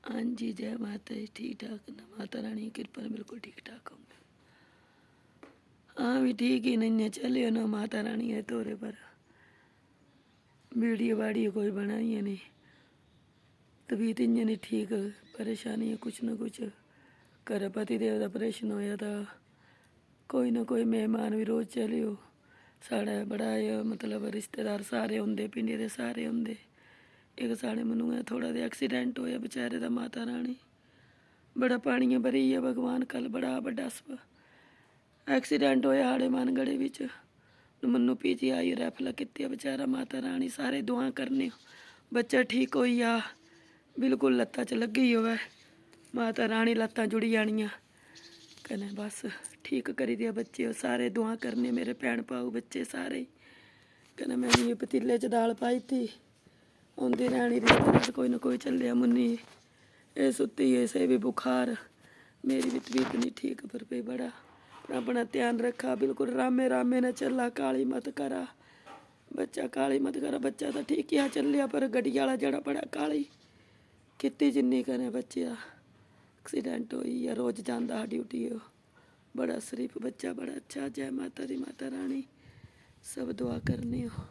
हाँ जी, जय माता दी। ठीक ठाक ना, माता रानी की कृपा ਨਾਲ बिल्कुल ठीक ठाक होंगे। हाँ भी ठीक ही नहीं है, चलियो ना माता रानी है तोरे पर। वीडियो वाडियो कोई बनाई है नहीं, तबीयत इ'यां नहीं ठीक, परेशानी है कुछ ना कुछ। घर पति देव का ऑपरेशन होया था, कोई ना कोई मेहमान भी रोज चलियो। साढ़ा बड़ा मतलब रिश्तेदार सारे होंदे, पिंडी दे सारे होंदे। एक साढ़े मनु है थोड़ा जिहा एक्सीडेंट होया बेचारे दा, माता रानी बड़ा पानिया भरी है भगवान। कल बड़ा बड्डा एक्सीडेंट होया साढ़े मानगढ़े विच। मनु PGI रैफल कीती बेचारा, माता रानी सारे दुआ करने बच्चा ठीक होई जा, बिल्कुल लत्ता च लगी होवे, माता रानी लत्तां जुड़ी जानियां कन्नै बस ठीक करी दिया बच्चे। सारे दुआ करने मेरे भैन भाऊ बच्चे सारे। कन्नै मैं भी पतीले च दाल पाई थी, औंदी रैहनी रिश्तेदार कोई ना कोई चलिया। मुन्नी ये सुत्ती है, इसे भी बुखार, मेरी भी तबीयत नहीं ठीक, पर भाई बड़ा अपना ध्यान रखा, बिल्कुल रामे रामे ने चला, काली मत करा बच्चा, काली मत करा। बच्चा तो ठीक ही चलिया, पर गड्डी वाला जड़ा बड़ा काली कितनी जिन्नी कने बच्चे एक्सीडेंट होई है। रोज जाता ड्यूटी, बड़ा शरीफ बच्चा, बड़ा अच्छा। जय माता दी, माता रानी सब दुआ करनी हो।